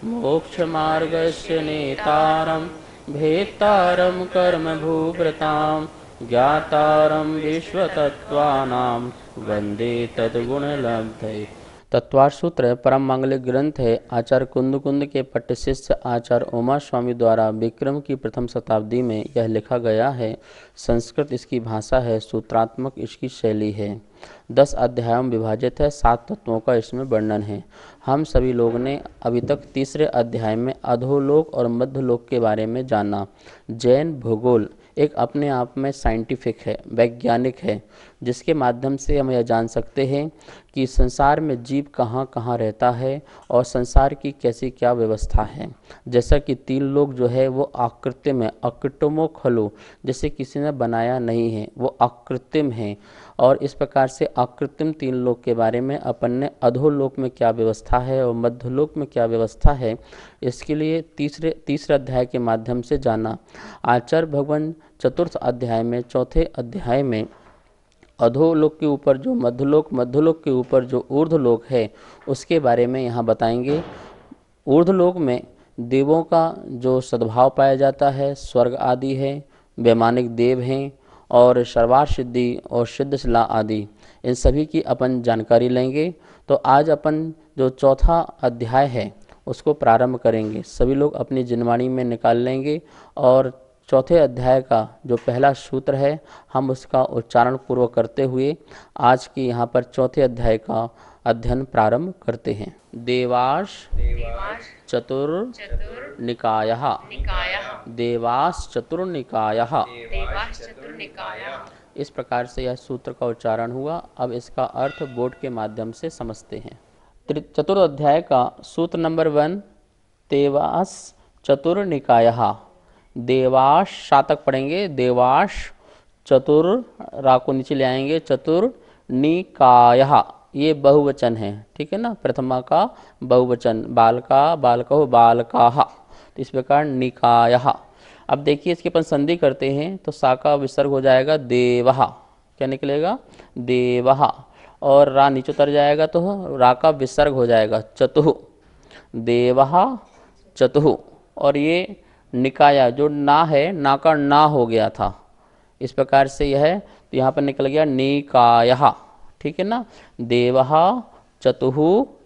मोक्षमार्गस्य नेतारं भेत्तारं कर्मभूभृतां ज्ञातारं विश्वतत्त्वानां वन्दे तद्गुणलब्धये। तत्वार सूत्र परम मांगलिक ग्रंथ है। आचार्य कुंद के पट्ट शिष्य आचार्य उमा स्वामी द्वारा विक्रम की प्रथम शताब्दी में यह लिखा गया है। संस्कृत इसकी भाषा है, सूत्रात्मक इसकी शैली है। 10 अध्यायों में विभाजित है। 7 तत्वों का इसमें वर्णन है। हम सभी लोग ने अभी तक तीसरे अध्याय में अधोलोक और मध्यलोक के बारे में जाना। जैन भूगोल एक अपने आप में साइंटिफिक है, वैज्ञानिक है, जिसके माध्यम से हम यह जान सकते हैं कि संसार में जीव कहाँ कहाँ रहता है और संसार की कैसी क्या व्यवस्था है। जैसा कि 3 लोक जो है वो आकृतिम है, अकृत्रिमो खलु, जैसे किसी ने बनाया नहीं है, वो आकृत्रिम है। और इस प्रकार से आकृत्रिम 3 लोक के बारे में अपन ने अधोलोक में क्या व्यवस्था है और मध्यलोक में क्या व्यवस्था है, इसके लिए तीसरे अध्याय के माध्यम से जाना। आचार्य भगवान चतुर्थ अध्याय में, चौथे अध्याय में अधोलोक के ऊपर जो मध्यलोक, मध्यलोक के ऊपर जो ऊर्ध्वलोक है, उसके बारे में यहाँ बताएंगे। ऊर्ध्वलोक में देवों का जो सद्भाव पाया जाता है, स्वर्ग आदि है, वैमानिक देव हैं और सर्वार्थ सिद्धि और सिद्धशिला आदि, इन सभी की अपन जानकारी लेंगे। तो आज अपन जो चौथा अध्याय है उसको प्रारंभ करेंगे। सभी लोग अपनी जिनवाणी में निकाल लेंगे और चौथे अध्याय का जो पहला सूत्र है हम उसका उच्चारण पूर्वक करते हुए आज की यहाँ पर चौथे अध्याय का अध्ययन प्रारंभ करते हैं। देवास चतुर्निकायः, देवास चतुर्निकायः, इस प्रकार से यह सूत्र का उच्चारण हुआ। अब इसका अर्थ बोर्ड के माध्यम से समझते हैं। चतुर्थ अध्याय का सूत्र नंबर 1, देवास चतुर्निकायः। देवास शातक पढ़ेंगे, देवास चतुर, रा को नीचे ले आएंगे, चतुर्निकायः, ये बहुवचन है, ठीक है ना, प्रथमा का बहुवचन, बालका बालको बालकाः, तो इस प्रकार निकायः। अब देखिए इसकी अपन संधि करते हैं तो सा का विसर्ग हो जाएगा देवः, क्या निकलेगा, देवः, और रा नीचे उतर जाएगा तो रा का विसर्ग हो जाएगा चतुः, देवः चतुः। और ये निकाया जो ना है, ना का ना हो गया था, इस प्रकार से यह है तो यहाँ पर निकल गया निकायः, ठीक है ना, देवः चतुः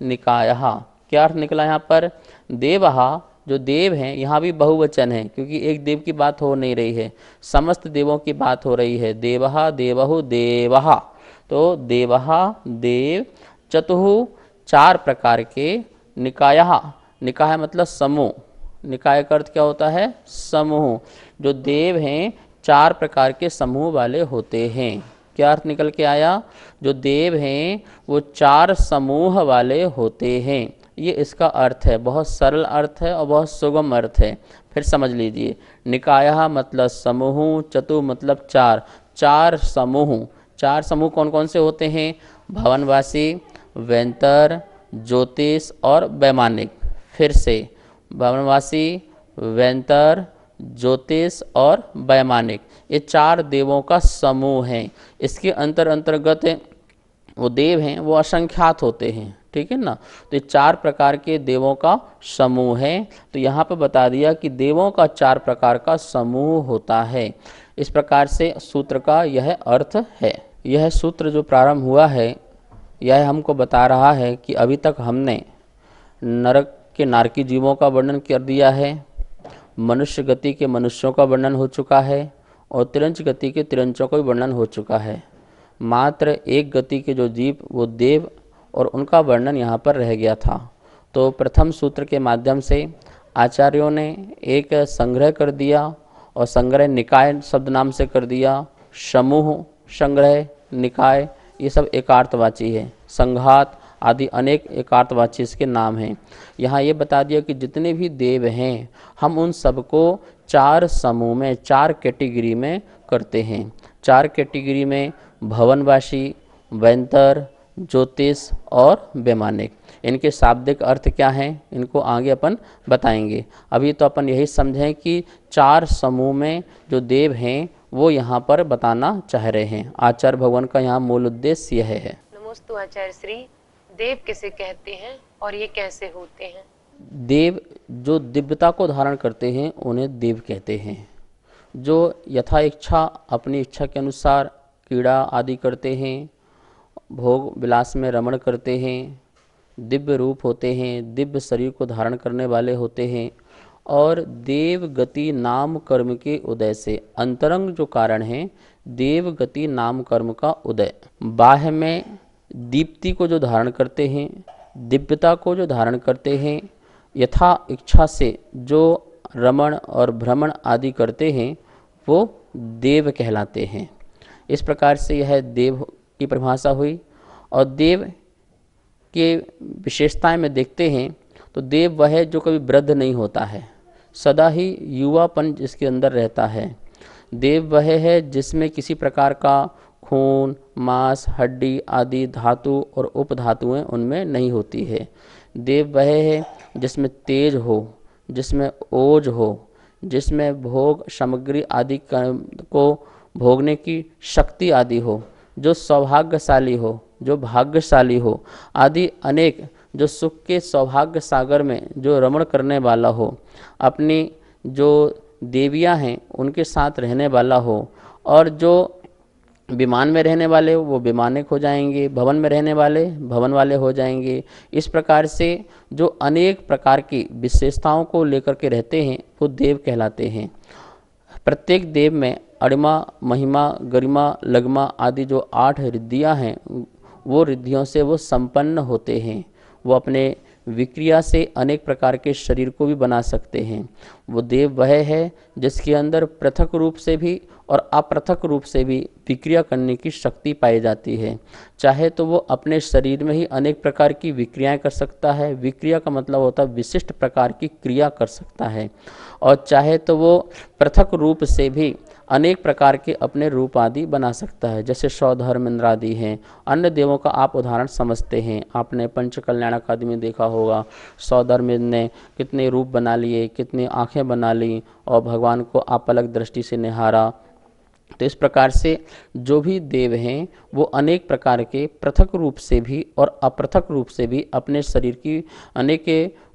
निकायः। क्या अर्थ निकला यहाँ पर, देवः जो देव हैं, यहाँ भी बहुवचन है क्योंकि एक देव की बात हो नहीं रही है, समस्त देवों की बात हो रही है। देवः देवहु देवः, तो देवः देव, चतुः 4 प्रकार के, निकायः, निकाय मतलब समूह, निकाय का अर्थ क्या होता है, समूह। जो देव हैं 4 प्रकार के समूह वाले होते हैं। क्या अर्थ निकल के आया, जो देव हैं वो 4 समूह वाले होते हैं, ये इसका अर्थ है। बहुत सरल अर्थ है और बहुत सुगम अर्थ है। फिर समझ लीजिए, निकायः मतलब समूह, चतु मतलब 4, 4 समूह। 4 समूह कौन कौन से होते हैं, भवनवासी, वैंतर, ज्योतिष और वैमानिक। फिर से, भवनवासी, वैंतर, ज्योतिष और वैमानिक, ये 4 देवों का समूह है। इसके अंतर्गत वो देव हैं वो असंख्यात होते हैं, ठीक है ना। तो ये 4 प्रकार के देवों का समूह है। तो यहाँ पर बता दिया कि देवों का 4 प्रकार का समूह होता है। इस प्रकार से सूत्र का यह अर्थ है। यह सूत्र जो प्रारंभ हुआ है यह हमको बता रहा है कि अभी तक हमने नरक के नारकी जीवों का वर्णन कर दिया है, मनुष्य गति के मनुष्यों का वर्णन हो चुका है और तिरंच गति के तिरंचों का भी वर्णन हो चुका है। मात्र एक गति के जो जीव वो देव और उनका वर्णन यहाँ पर रह गया था। तो प्रथम सूत्र के माध्यम से आचार्यों ने एक संग्रह कर दिया और संग्रह निकाय शब्द नाम से कर दिया। समूह, संग्रह, निकाय, ये सब एकार्थवाची है। संघात आदि अनेक एकार्थवाची इसके नाम हैं। यहाँ ये बता दिया कि जितने भी देव हैं हम उन सबको 4 समूह में, 4 कैटेगरी में करते हैं। 4 कैटेगरी में भवनवासी, वैंतर, ज्योतिष और वैमानिक। इनके शाब्दिक अर्थ क्या हैं इनको आगे अपन बताएंगे। अभी तो अपन यही समझें कि 4 समूह में जो देव हैं वो यहाँ पर बताना चाह रहे हैं। आचार्य भगवान का यहाँ मूल उद्देश्य यह है। नमोस्तु आचार्य श्री। देव किसे कहते हैं और ये कैसे होते हैं? देव जो दिव्यता को धारण करते हैं उन्हें देव कहते हैं। जो यथा इच्छा अपनी इच्छा के अनुसार क्रीड़ा आदि करते हैं, भोग विलास में रमण करते हैं, दिव्य रूप होते हैं, दिव्य शरीर को धारण करने वाले होते हैं, और देव गति नाम कर्म के उदय से अंतरंग जो कारण है, देव गति नाम कर्म का उदय, बाह्य में दीप्ति को जो धारण करते हैं, दिव्यता को जो धारण करते हैं, यथा इच्छा से जो रमण और भ्रमण आदि करते हैं, वो देव कहलाते हैं। इस प्रकार से यह देव की परिभाषा हुई। और देव के विशेषताएं में देखते हैं तो देव वह है जो कभी वृद्ध नहीं होता है, सदा ही युवापन जिसके अंदर रहता है। देव वह है जिसमें किसी प्रकार का खून, मांस, हड्डी आदि धातु और उपधातुएं उनमें नहीं होती है। देव वह है जिसमें तेज हो, जिसमें ओज हो, जिसमें भोग सामग्री आदि को भोगने की शक्ति आदि हो, जो सौभाग्यशाली हो, जो भाग्यशाली हो आदि अनेक, जो सुख के सौभाग्य सागर में जो रमण करने वाला हो, अपनी जो देवियां हैं उनके साथ रहने वाला हो, और जो विमान में रहने वाले वो विमानिक हो जाएंगे, भवन में रहने वाले भवन वाले हो जाएंगे। इस प्रकार से जो अनेक प्रकार की विशेषताओं को लेकर के रहते हैं वो देव कहलाते हैं। प्रत्येक देव में अणिमा, महिमा, गरिमा, लगमा आदि जो 8 रिद्धियाँ हैं, वो रिद्धियों से वो संपन्न होते हैं। वो अपने विक्रिया से अनेक प्रकार के शरीर को भी बना सकते हैं। वो देव वह है जिसके अंदर पृथक रूप से भी और अपृथक रूप से भी विक्रिया करने की शक्ति पाई जाती है। चाहे तो वो अपने शरीर में ही अनेक प्रकार की विक्रियाएं कर सकता है, विक्रिया का मतलब होता है विशिष्ट प्रकार की क्रिया कर सकता है, और चाहे तो वो पृथक रूप से भी अनेक प्रकार के अपने रूप आदि बना सकता है। जैसे सौधर्म इंद्र आदि हैं, अन्य देवों का आप उदाहरण समझते हैं। आपने पंचकल्याणक आदि में देखा होगा, सौधर्म ने कितने रूप बना लिए, कितनी आँखें बना ली, और भगवान को आप अलग दृष्टि से निहारा। तो इस प्रकार से जो भी देव हैं वो अनेक प्रकार के पृथक रूप से भी और अपृथक रूप से भी अपने शरीर की अनेक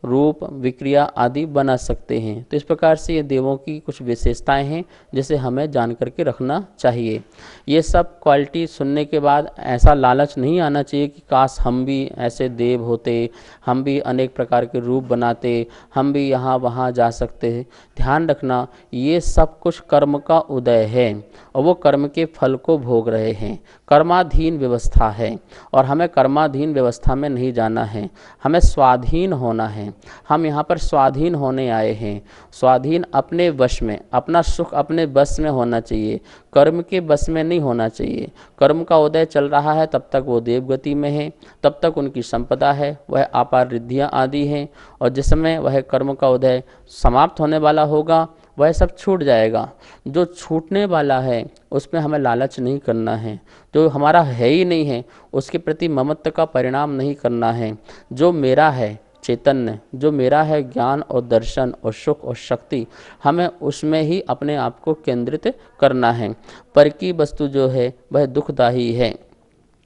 रूप, विक्रिया आदि बना सकते हैं। तो इस प्रकार से ये देवों की कुछ विशेषताएं हैं जिसे हमें जान करके रखना चाहिए। ये सब क्वालिटी सुनने के बाद ऐसा लालच नहीं आना चाहिए कि काश हम भी ऐसे देव होते, हम भी अनेक प्रकार के रूप बनाते, हम भी यहाँ वहाँ जा सकते हैं। ध्यान रखना, ये सब कुछ कर्म का उदय है और वो कर्म के फल को भोग रहे हैं। कर्माधीन व्यवस्था है और हमें कर्माधीन व्यवस्था में नहीं जाना है, हमें स्वाधीन होना है। हम यहाँ पर स्वाधीन होने आए हैं, स्वाधीन अपने वश में, अपना सुख अपने बस में होना चाहिए, कर्म के बस में नहीं होना चाहिए। कर्म का उदय चल रहा है तब तक वो देवगति में है, तब तक उनकी संपदा है, वह अपार रिद्धियाँ आदि हैं, और जिस समय वह कर्म का उदय समाप्त होने वाला होगा वह सब छूट जाएगा। जो छूटने वाला है उसमें हमें लालच नहीं करना है, जो हमारा है ही नहीं है उसके प्रति ममत्व का परिणाम नहीं करना है। जो मेरा है चैतन्य, जो मेरा है ज्ञान और दर्शन और सुख और शक्ति, हमें उसमें ही अपने आप को केंद्रित करना है। पर की वस्तु जो है वह दुखदायी है,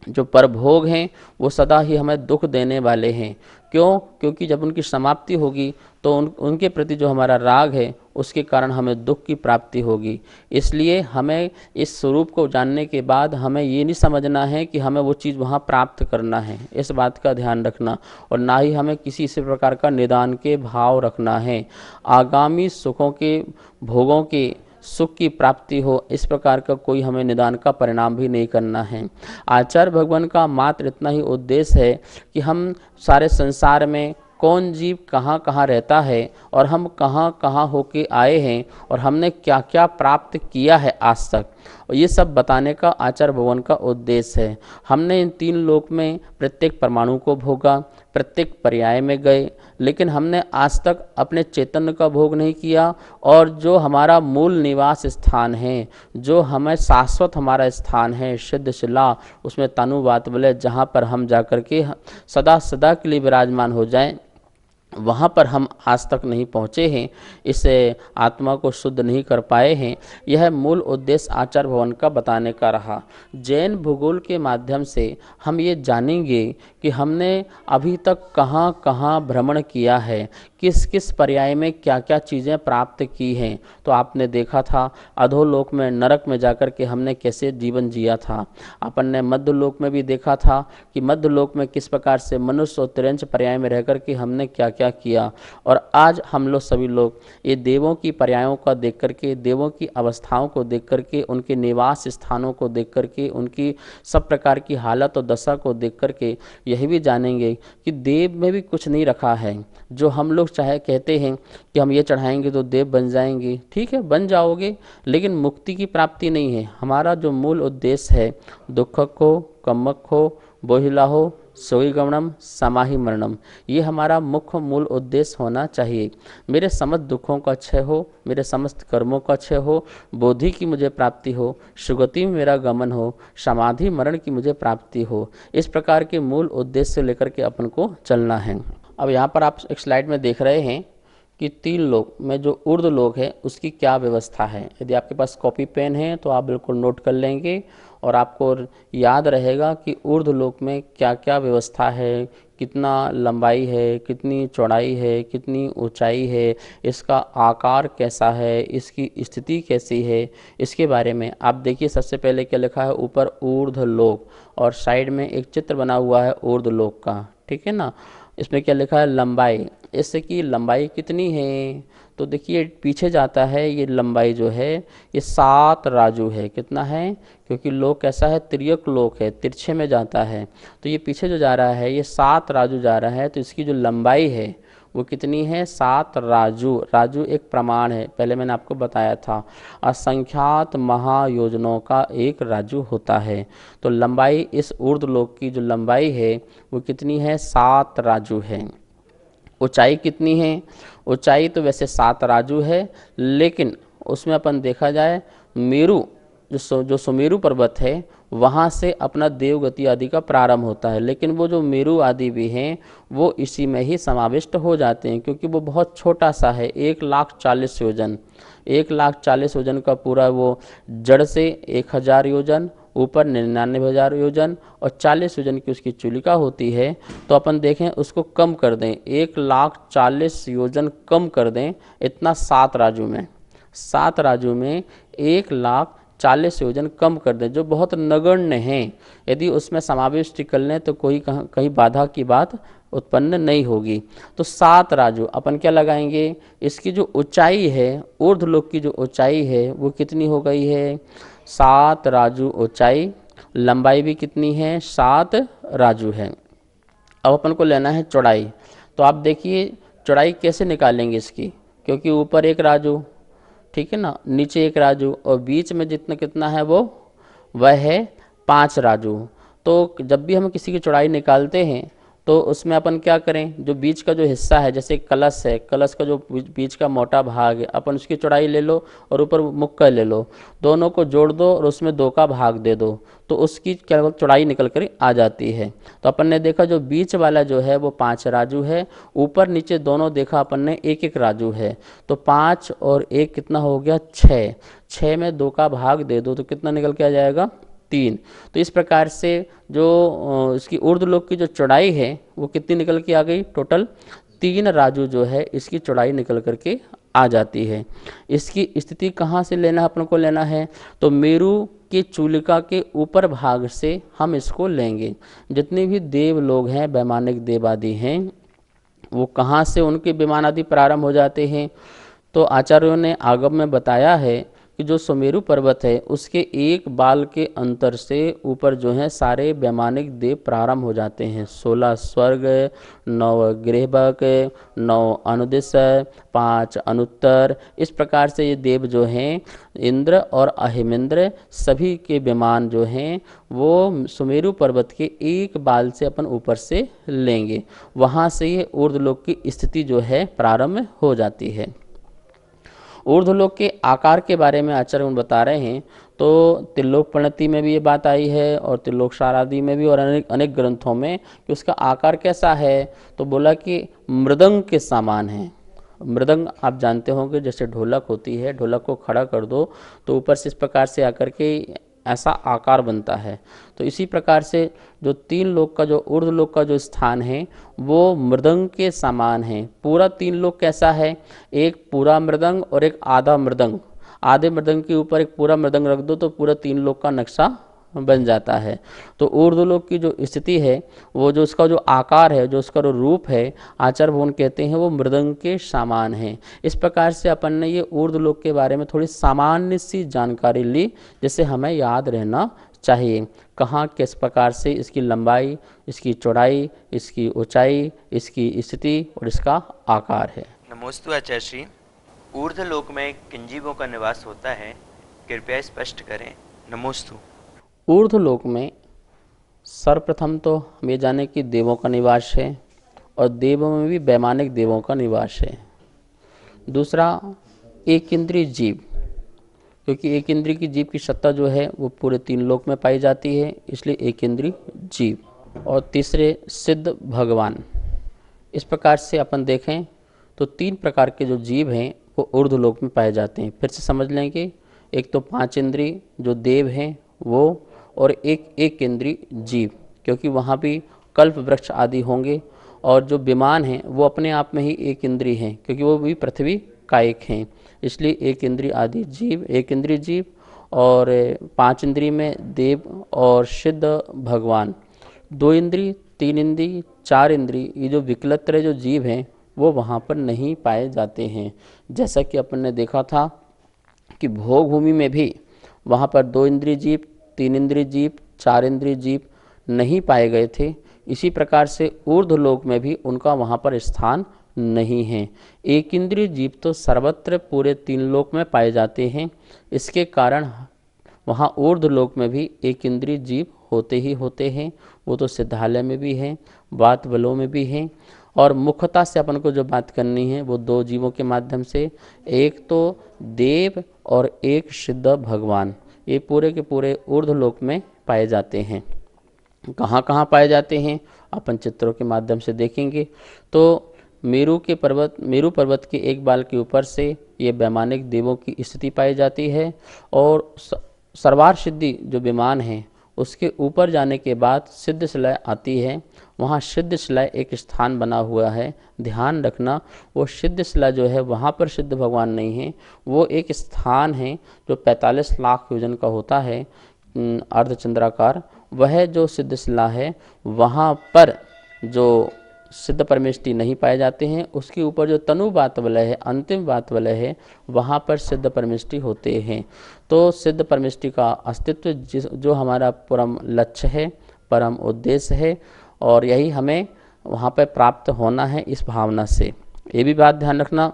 जो परभोग हैं वो सदा ही हमें दुख देने वाले हैं। क्यों? क्योंकि जब उनकी समाप्ति होगी तो उनके प्रति जो हमारा राग है उसके कारण हमें दुख की प्राप्ति होगी। इसलिए हमें इस स्वरूप को जानने के बाद हमें ये नहीं समझना है कि हमें वो चीज़ वहाँ प्राप्त करना है, इस बात का ध्यान रखना, और ना ही हमें किसी इसी प्रकार का निदान के भाव रखना है। आगामी सुखों के, भोगों के सुख की प्राप्ति हो, इस प्रकार का कोई हमें निदान का परिणाम भी नहीं करना है। आचार्य भगवान का मात्र इतना ही उद्देश्य है कि हम सारे संसार में कौन जीव कहाँ कहाँ रहता है और हम कहाँ कहाँ होके आए हैं और हमने क्या क्या प्राप्त किया है आज तक, और ये सब बताने का आचार्य भगवान का उद्देश्य है। हमने इन 3 लोक में प्रत्येक परमाणु को भोगा, प्रत्येक पर्याय में गए, लेकिन हमने आज तक अपने चैतन्य का भोग नहीं किया, और जो हमारा मूल निवास स्थान है, जो हमें शाश्वत हमारा स्थान है सिद्ध शिला, उसमें तनुवात बोले, जहाँ पर हम जाकर के सदा सदा के लिए विराजमान हो जाएं, वहाँ पर हम आज तक नहीं पहुँचे हैं, इस आत्मा को शुद्ध नहीं कर पाए हैं। यह मूल उद्देश्य आचार्य भगवान का बताने का रहा। जैन भूगोल के माध्यम से हम ये जानेंगे कि हमने अभी तक कहाँ कहाँ भ्रमण किया है, किस किस पर्याय में क्या क्या चीज़ें प्राप्त की हैं। तो आपने देखा था अधोलोक में, नरक में जाकर के हमने कैसे जीवन जिया था। अपन ने मध्यलोक में भी देखा था कि मध्यलोक में किस प्रकार से मनुष्य और तिरंच पर्याय में रह करके हमने क्या क्या किया। और आज हम लोग सभी लोग ये देवों की पर्यायों का देख करके, देवों की अवस्थाओं को देख करके, उनके निवास स्थानों को देख करके, उनकी सब प्रकार की हालत और दशा को देख करके यही भी जानेंगे कि देव में भी कुछ नहीं रखा है। जो हम लोग चाहे कहते हैं कि हम ये चढ़ाएंगे तो देव बन जाएंगे, ठीक है बन जाओगे, लेकिन मुक्ति की प्राप्ति नहीं है। हमारा जो मूल उद्देश्य है, दुखक हो, कम्मक हो, बोहिला हो, सोई गमनम, समाहि मरणम, ये हमारा मुख्य मूल उद्देश्य होना चाहिए। मेरे समस्त दुखों का क्षय हो, मेरे समस्त कर्मों का क्षय हो, बोधि की मुझे प्राप्ति हो, सुगति में मेरा गमन हो, समाधि मरण की मुझे प्राप्ति हो। इस प्रकार के मूल उद्देश्य से लेकर के अपन को चलना है। अब यहाँ पर आप एक स्लाइड में देख रहे हैं कि 3 लोक में जो ऊर्ध्व लोक है उसकी क्या व्यवस्था है। यदि आपके पास कॉपी पेन है तो आप बिल्कुल नोट कर लेंगे और आपको याद रहेगा कि ऊर्ध्व लोक में क्या क्या व्यवस्था है, कितना लंबाई है, कितनी चौड़ाई है, कितनी ऊंचाई है, इसका आकार कैसा है, इसकी स्थिति कैसी है, इसके बारे में आप देखिए। सबसे पहले क्या लिखा है ऊपर, ऊर्ध्व लोक, और साइड में एक चित्र बना हुआ है ऊर्ध्व लोक का, ठीक है ना। इसमें क्या लिखा है लंबाई, इससे कि लंबाई कितनी है, तो देखिए पीछे जाता है ये लंबाई जो है ये 7 राजू है। कितना है, क्योंकि लोक कैसा है, तिर्यक लोक है, तिरछे में जाता है, तो ये पीछे जो जा रहा है ये 7 राजू जा रहा है। तो इसकी जो लंबाई है वो कितनी है, 7 राजू। राजू एक प्रमाण है, पहले मैंने आपको बताया था, असंख्यात महायोजनों का एक राजू होता है। तो लंबाई इस ऊर्ध्वलोक की जो लंबाई है वो कितनी है, 7 राजू है। ऊंचाई कितनी है, ऊंचाई तो वैसे 7 राजू है, लेकिन उसमें अपन देखा जाए मेरू जो सुमेरु पर्वत है वहाँ से अपना देवगति आदि का प्रारंभ होता है, लेकिन वो जो मेरू आदि भी हैं वो इसी में ही समाविष्ट हो जाते हैं, क्योंकि वो बहुत छोटा सा है। 1,40,000 योजन, 1,40,000 योजन का पूरा वो जड़ से 1,000 योजन, ऊपर 99,000 योजन और 40 योजन की उसकी चूलिका होती है। तो अपन देखें उसको कम कर दें, 1,40,000 योजन कम कर दें, इतना 7 राजू में, 7 राजू में 1,40,000 योजन कम कर दें, जो बहुत नगण्य हैं। यदि उसमें समावेश कर लें तो कोई कहीं बाधा की बात उत्पन्न नहीं होगी। तो 7 राजू अपन क्या लगाएंगे, इसकी जो ऊंचाई है, ऊर्ध्वलोक की जो ऊंचाई है वो कितनी हो गई है, 7 राजू ऊंचाई। लंबाई भी कितनी है, 7 राजू है। अब अपन को लेना है चौड़ाई। तो आप देखिए चौड़ाई कैसे निकालेंगे इसकी, क्योंकि ऊपर 1 राजू, ठीक है ना, नीचे 1 राजू और बीच में जितना कितना है वो वह है 5 राजू। तो जब भी हम किसी की चौड़ाई निकालते हैं तो उसमें अपन क्या करें, जो बीच का जो हिस्सा है, जैसे कलश है, कलश का जो बीच का मोटा भाग है, अपन उसकी चौड़ाई ले लो और ऊपर मुक्का ले लो, दोनों को जोड़ दो और उसमें 2 का भाग दे दो, तो उसकी क्या चौड़ाई निकल कर आ जाती है। तो अपन ने देखा जो बीच वाला जो है वो 5 राजू है, ऊपर नीचे दोनों देखा अपन ने 1-1 राजू है। तो 5 और 1 कितना हो गया, 6, 6 में 2 का भाग दे दो तो कितना निकल के आ जाएगा, 3। तो इस प्रकार से जो इसकी ऊर्ध्वलोक की जो चौड़ाई है वो कितनी निकल के आ गई, टोटल 3 राजू जो है इसकी चौड़ाई निकल करके आ जाती है। इसकी स्थिति कहाँ से लेना अपन को लेना है, तो मेरू की चूलिका के ऊपर भाग से हम इसको लेंगे। जितने भी देव लोग हैं, वैमानिक देव आदि हैं, वो कहाँ से उनके विमान आदि प्रारंभ हो जाते हैं। तो आचार्यों ने आगम में बताया है कि जो सुमेरु पर्वत है उसके एक बाल के अंतर से ऊपर जो है सारे वैमानिक देव प्रारंभ हो जाते हैं। 16 स्वर्ग, 9 गृहबक, 9 अनुदिश, 5 अनुत्तर, इस प्रकार से ये देव जो हैं, इंद्र और अहिमेंद्र, सभी के विमान जो हैं वो सुमेरु पर्वत के एक बाल से अपन ऊपर से लेंगे। वहाँ से ये ऊर्ध्वलोक की स्थिति जो है प्रारंभ हो जाती है। ऊर्ध्वलोक के आकार के बारे में आचार्य बता रहे हैं। तो त्रिलोक प्रणति में भी ये बात आई है और त्रिलोक सारादि में भी और अनेक ग्रंथों में कि उसका आकार कैसा है। तो बोला कि मृदंग के समान है। मृदंग आप जानते होंगे, जैसे ढोलक होती है, ढोलक को खड़ा कर दो तो ऊपर से इस प्रकार से आकर के ऐसा आकार बनता है। तो इसी प्रकार से जो 3 लोक का, जो ऊर्ध्व लोक का जो स्थान है वो मृदंग के समान है। पूरा 3 लोक कैसा है, एक पूरा मृदंग और एक आधा मृदंग। आधे मृदंग के ऊपर एक पूरा मृदंग रख दो तो पूरा 3 लोक का नक्शा बन जाता है। तो ऊर्ध्वलोक की जो स्थिति है, वो जो उसका जो आकार है, जो उसका जो रूप है, आचार भुवन कहते हैं, वो मृदंग के समान है। इस प्रकार से अपन ने ये ऊर्ध्वलोक के बारे में थोड़ी सामान्य सी जानकारी ली, जिससे हमें याद रहना चाहिए कहाँ किस प्रकार से इसकी लंबाई, इसकी चौड़ाई, इसकी ऊंचाई, इसकी स्थिति और इसका आकार है। नमोस्तु आचार्य श्री। ऊर्ध्वलोक में किन जीवों का निवास होता है, कृपया स्पष्ट करें। नमोस्तु। ऊर्ध्वलोक में सर्वप्रथम तो हम ये जाने कि देवों का निवास है, और देवों में भी वैमानिक देवों का निवास है। दूसरा, एक इंद्रिय जीव, क्योंकि एक इंद्रिय की जीव की सत्ता जो है वो पूरे 3 लोक में पाई जाती है, इसलिए एक इंद्रिय जीव। और तीसरे, सिद्ध भगवान। इस प्रकार से अपन देखें तो 3 प्रकार के जो जीव हैं वो ऊर्ध्वलोक में पाए जाते हैं। फिर से समझ लेंगे, एक तो 5 इंद्रिय जो देव हैं वो, और एक इंद्रिय जीव, क्योंकि वहाँ भी कल्प वृक्ष आदि होंगे। और जो विमान हैं वो अपने आप में ही एक इंद्रिय हैं, क्योंकि वो भी पृथ्वी कायिक हैं, इसलिए एक इंद्रिय आदि जीव, एक इंद्रिय जीव। और 5 इंद्रिय में देव और सिद्ध भगवान। 2 इंद्रिय, 3 इंद्रिय, 4 इंद्रिय, ये जो विकलत्र जो जीव हैं वो वहाँ पर नहीं पाए जाते हैं। जैसा कि अपन ने देखा था कि भोग भूमि में भी वहाँ पर 2 इंद्रिय जीव, 3 इंद्रिय जीव, 4 इंद्रिय जीव नहीं पाए गए थे। इसी प्रकार से ऊर्ध्वलोक में भी उनका वहाँ पर स्थान नहीं है। एक इंद्रिय जीव तो सर्वत्र पूरे 3 लोक में पाए जाते हैं। इसके कारण वहाँ ऊर्ध्वलोक में भी एक इंद्रिय जीव होते ही होते हैं। वो तो सिद्धालय में भी हैं, वात बलों में भी हैं। और मुख्यतः से अपन को जो बात करनी है वो 2 जीवों के माध्यम से, एक तो देव और एक सिद्ध भगवान। ये पूरे के पूरे ऊर्ध्वलोक में पाए जाते हैं। कहाँ कहाँ पाए जाते हैं अपन चित्रों के माध्यम से देखेंगे। तो मेरू पर्वत के एक बाल के ऊपर से ये वैमानिक देवों की स्थिति पाई जाती है। और सर्वार सिद्धि जो विमान है उसके ऊपर जाने के बाद सिद्ध शिला आती है। वहाँ सिद्ध शिला एक स्थान बना हुआ है। ध्यान रखना, वो सिद्ध शिला जो है वहाँ पर सिद्ध भगवान नहीं है, वो एक स्थान है जो 45 लाख योजन का होता है, अर्धचंद्राकार। वह जो सिद्ध शिला है वहाँ पर जो सिद्ध परमेष्टि नहीं पाए जाते हैं। उसके ऊपर जो तनु बात वलय है, अंतिम बात वलय है, वहाँ पर सिद्ध परमेष्टि होते हैं। तो सिद्ध परमेष्टि का अस्तित्व जो हमारा परम लक्ष्य है, परम उद्देश्य है, और यही हमें वहाँ पर प्राप्त होना है इस भावना से। ये भी बात ध्यान रखना,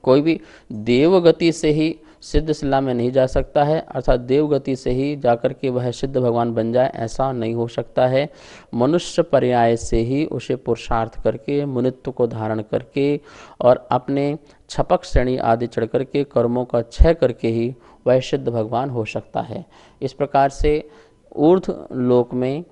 कोई भी देव गति से ही सिद्ध शिला में नहीं जा सकता है, अर्थात देव गति से ही जाकर के वह सिद्ध भगवान बन जाए, ऐसा नहीं हो सकता है। मनुष्य पर्याय से ही उसे पुरुषार्थ करके, मुनित्व को धारण करके और अपने छपक श्रेणी आदि चढ़ करके कर्मों का क्षय करके ही वह सिद्ध भगवान हो सकता है। इस प्रकार से ऊर्ध्व लोक में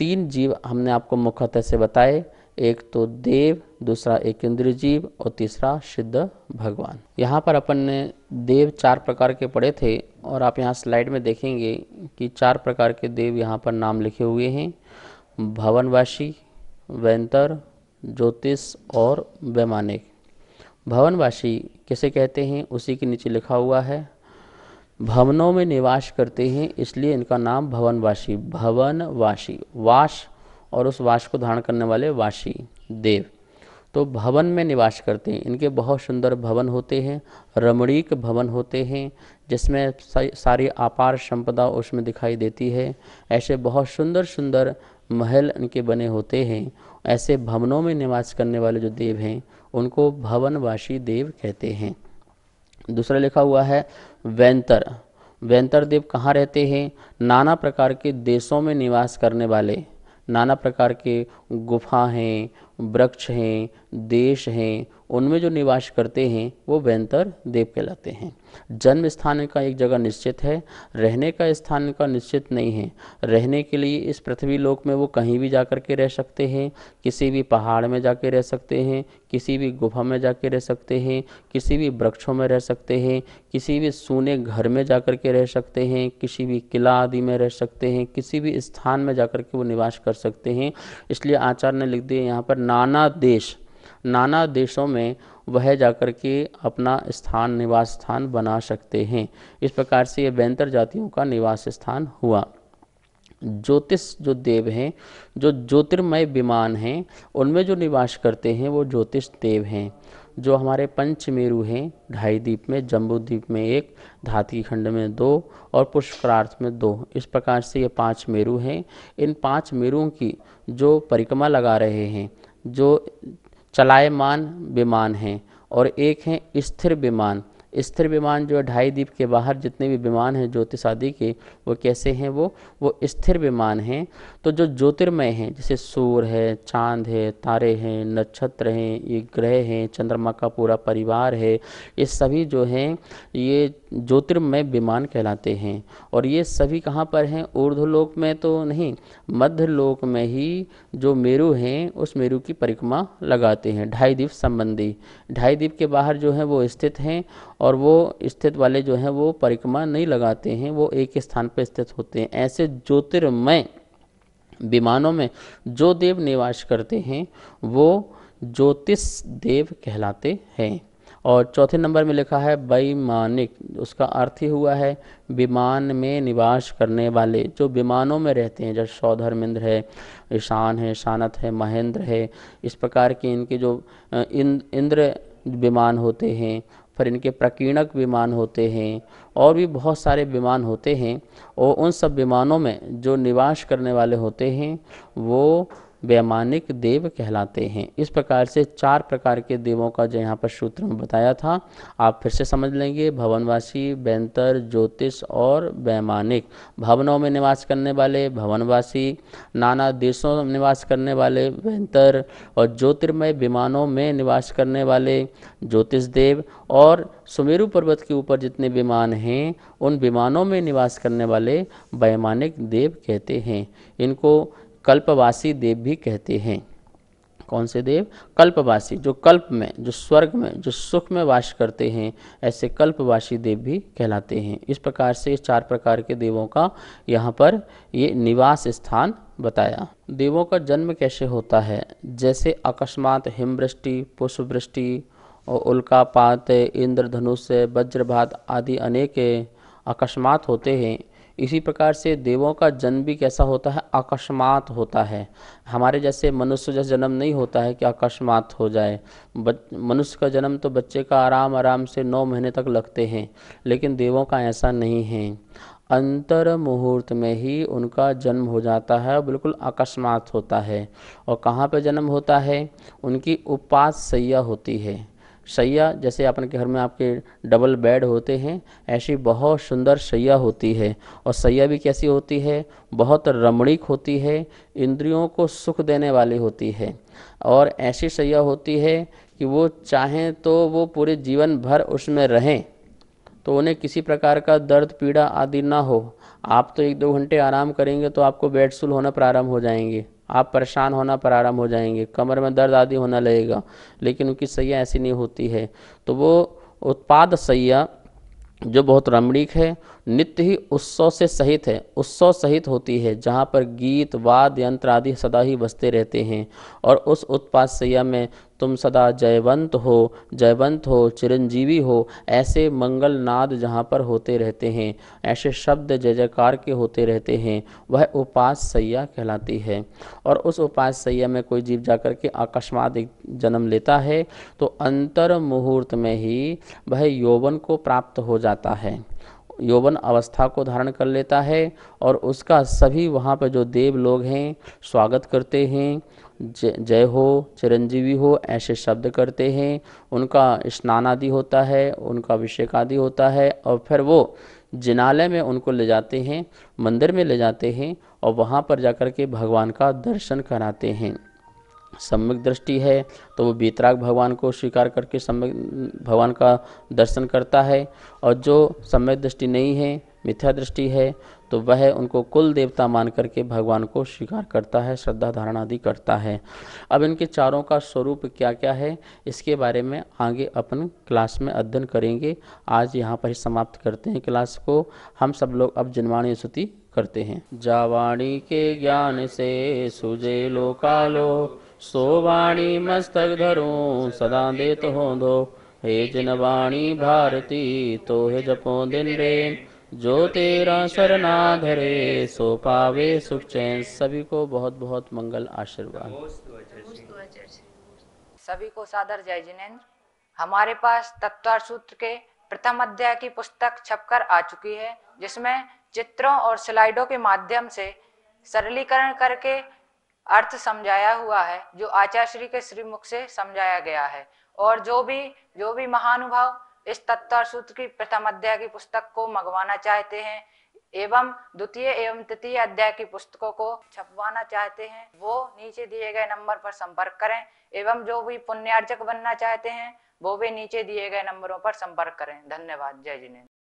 3 जीव हमने आपको मुख्यतः से बताए, एक तो देव, दूसरा एक इंद्रिय जीव और तीसरा सिद्ध भगवान। यहाँ पर अपन ने देव 4 प्रकार के पढ़े थे, और आप यहाँ स्लाइड में देखेंगे कि 4 प्रकार के देव यहाँ पर नाम लिखे हुए हैं। भवनवासी, वैंतर, ज्योतिष और वैमानिक। भवनवासी किसे कहते हैं उसी के नीचे लिखा हुआ है। भवनों में निवास करते हैं इसलिए इनका नाम भवनवासी, भवनवासी, वास और उस वास को धारण करने वाले वासी देव। तो भवन में निवास करते हैं। इनके बहुत सुंदर भवन होते हैं, रमणीक भवन होते हैं, जिसमें सारी अपार संपदा उसमें दिखाई देती है। ऐसे बहुत सुंदर सुंदर महल इनके बने होते हैं। ऐसे भवनों में निवास करने वाले जो देव हैं उनको भवनवासी देव कहते हैं। दूसरा लिखा हुआ है वैंतर। वैंतर देव कहाँ रहते हैं? नाना प्रकार के देशों में निवास करने वाले। नाना प्रकार के गुफा हैं, वृक्ष हैं, देश हैं, उनमें जो निवास करते हैं वो वैंतर देव कहलाते हैं। जन्म स्थान का एक जगह निश्चित है, रहने का स्थान का निश्चित नहीं है। रहने के लिए इस पृथ्वी लोक में वो कहीं भी जाकर के रह सकते हैं, किसी भी पहाड़ में जाके रह सकते हैं, किसी भी गुफा में जाके रह सकते हैं, किसी भी वृक्षों में रह सकते हैं, किसी भी सूने घर में जाकर के रह सकते हैं, किसी भी किला आदि में रह सकते हैं, किसी भी स्थान में जाकर के वो निवास कर सकते हैं। इसलिए आचार्य ने लिख दिया यहाँ पर नाना देशों में वह जाकर के अपना स्थान, निवास स्थान बना सकते हैं। इस प्रकार से ये वैंतर जातियों का निवास स्थान हुआ। ज्योतिष जो देव हैं, जो ज्योतिर्मय विमान हैं, उनमें जो निवास करते हैं वो ज्योतिष देव हैं। जो हमारे पंच मेरु हैं, ढाई द्वीप में, जम्बू द्वीप में 1, धाती खंड में 2 और पुष्करार्थ में 2, इस प्रकार से ये 5 मेरु हैं। इन 5 मेरुओं की जो परिक्रमा लगा रहे हैं, जो चलायमान विमान हैं, और एक हैं स्थिर विमान। स्थिर विमान जो है ढाई द्वीप के बाहर जितने भी विमान हैं ज्योतिष आदि के, वो कैसे हैं? वो स्थिर विमान हैं। तो जो ज्योतिर्मय हैं, जैसे सूर्य है, चांद है, तारे हैं, नक्षत्र हैं, ये ग्रह हैं, चंद्रमा का पूरा परिवार है, ये सभी जो हैं ये ज्योतिर्मय विमान कहलाते हैं। और ये सभी कहाँ पर हैं? ऊर्ध्वलोक में तो नहीं, मध्य लोक में ही जो मेरु हैं उस मेरु की परिक्रमा लगाते हैं, ढाई द्वीप संबंधी। ढाई द्वीप के बाहर जो है वो स्थित हैं, और वो स्थित वाले जो हैं वो परिक्रमा नहीं लगाते हैं, वो एक स्थान पर स्थित होते हैं। ऐसे ज्योतिर्मय विमानों में जो देव निवास करते हैं वो ज्योतिष देव कहलाते हैं। और चौथे नंबर में लिखा है वैमानिक, उसका अर्थ ही हुआ है विमान में निवास करने वाले, जो विमानों में रहते हैं, जैसे सौधर्मेंद्र है, ईशान है, शानत है, महेंद्र है, इस प्रकार के इनके जो इंद्र विमान होते हैं, फिर इनके प्रकीर्णक विमान होते हैं, और भी बहुत सारे विमान होते हैं। और उन सब विमानों में जो निवास करने वाले होते हैं वो वैमानिक देव कहलाते हैं। इस प्रकार से 4 प्रकार के देवों का जो यहाँ पर सूत्र में बताया था, आप फिर से समझ लेंगे। भवनवासी, वैंतर, ज्योतिष और वैमानिक। भवनों में निवास करने वाले भवनवासी, नाना देशों में निवास करने वाले वैंतर, और ज्योतिर्मय विमानों में निवास करने वाले ज्योतिष देव, और सुमेरु पर्वत के ऊपर जितने विमान हैं उन विमानों में निवास करने वाले वैमानिक देव कहते हैं। इनको कल्पवासी देव भी कहते हैं। कौन से देव? कल्पवासी, जो कल्प में, जो स्वर्ग में, जो सुख में वास करते हैं, ऐसे कल्पवासी देव भी कहलाते हैं। इस प्रकार से इस 4 प्रकार के देवों का यहाँ पर ये निवास स्थान बताया। देवों का जन्म कैसे होता है? जैसे अकस्मात हिमवृष्टि, पुष्पवृष्टि और उल्कापात, इंद्रधनुष, वज्रपात आदि अनेक अकस्मात होते हैं, इसी प्रकार से देवों का जन्म भी कैसा होता है? अकस्मात होता है। हमारे जैसे मनुष्य जैसे जन्म नहीं होता है कि अकस्मात हो जाए। मनुष्य का जन्म तो बच्चे का आराम से 9 महीने तक लगते हैं, लेकिन देवों का ऐसा नहीं है। अंतर मुहूर्त में ही उनका जन्म हो जाता है, बिल्कुल अकस्मात होता है। और कहाँ पे जन्म होता है? उनकी उपास शैया होती है। शैया जैसे अपने घर में आपके डबल बेड होते हैं, ऐसी बहुत सुंदर शैया होती है। और शैया भी कैसी होती है? बहुत रमणीक होती है, इंद्रियों को सुख देने वाली होती है। और ऐसी शैया होती है कि वो चाहें तो वो पूरे जीवन भर उसमें रहें, तो उन्हें किसी प्रकार का दर्द पीड़ा आदि ना हो। आप तो 1-2 घंटे आराम करेंगे तो आपको बेडसूल होना प्रारंभ हो जाएंगे, आप परेशान होना प्रारंभ हो जाएंगे, कमर में दर्द आदि होने लगेगा। लेकिन उनकी शैया ऐसी नहीं होती है। तो वो उत्पाद शैया जो बहुत रमणीक है, नित्य ही उत्सव से सहित है, उत्सव सहित होती है, जहाँ पर गीत वाद्य यंत्र आदि सदा ही बजते रहते हैं। और उस उत्पाद शैया में तुम सदा जयवंत हो, चिरंजीवी हो, ऐसे मंगल नाद जहाँ पर होते रहते हैं, ऐसे शब्द जय जयकार के होते रहते हैं, वह उपास शैया कहलाती है। और उस उपास शैया में कोई जीव जाकर के अकस्मात जन्म लेता है तो अंतर मुहूर्त में ही वह यौवन को प्राप्त हो जाता है, यौवन अवस्था को धारण कर लेता है। और उसका सभी वहाँ पर जो देव लोग हैं स्वागत करते हैं, जय हो, चिरंजीवी हो, ऐसे शब्द करते हैं। उनका स्नान आदि होता है, उनका अभिषेक आदि होता है, और फिर वो जिनालय में उनको ले जाते हैं, मंदिर में ले जाते हैं, और वहाँ पर जाकर के भगवान का दर्शन कराते हैं। सम्यक दृष्टि है तो वो वीतराग भगवान को स्वीकार करके सम्यक भगवान का दर्शन करता है, और जो सम्यक दृष्टि नहीं है, मिथ्या दृष्टि है, तो वह उनको कुल देवता मान करके भगवान को स्वीकार करता है, श्रद्धा धारणा आदि करता है। अब इनके चारों का स्वरूप क्या क्या है, इसके बारे में आगे अपन क्लास में अध्ययन करेंगे। आज यहाँ पर ही समाप्त करते हैं क्लास को। हम सब लोग अब जिनवाणी स्तुति करते हैं। जावाणी के ज्ञान से सुजे लोकालो, सो वाणी मस्तक धरूं सदा देत हो दो। हे जिनवाणी भारती तो हे जपो दिन रेम, जो तेरा शरणा धरे सो पावे सुख चैन। सभी को बहुत बहुत मंगल आशीर्वाद। सभी को सादर जय जिनेन्द्र। हमारे पास तत्वार्थ सूत्र के प्रथम अध्याय की पुस्तक छपकर आ चुकी है, जिसमें चित्रों और स्लाइडों के माध्यम से सरलीकरण करके अर्थ समझाया हुआ है, जो आचार्य श्री के श्रीमुख से समझाया गया है। और जो भी महानुभाव इस तत्वार्थ सूत्र की प्रथम अध्याय की पुस्तक को मंगवाना चाहते हैं एवं द्वितीय एवं तृतीय अध्याय की पुस्तकों को छपवाना चाहते हैं, वो नीचे दिए गए नंबर पर संपर्क करें। एवं जो भी पुण्यार्जक बनना चाहते हैं वो भी नीचे दिए गए नंबरों पर संपर्क करें। धन्यवाद। जय जिनेन्द्र।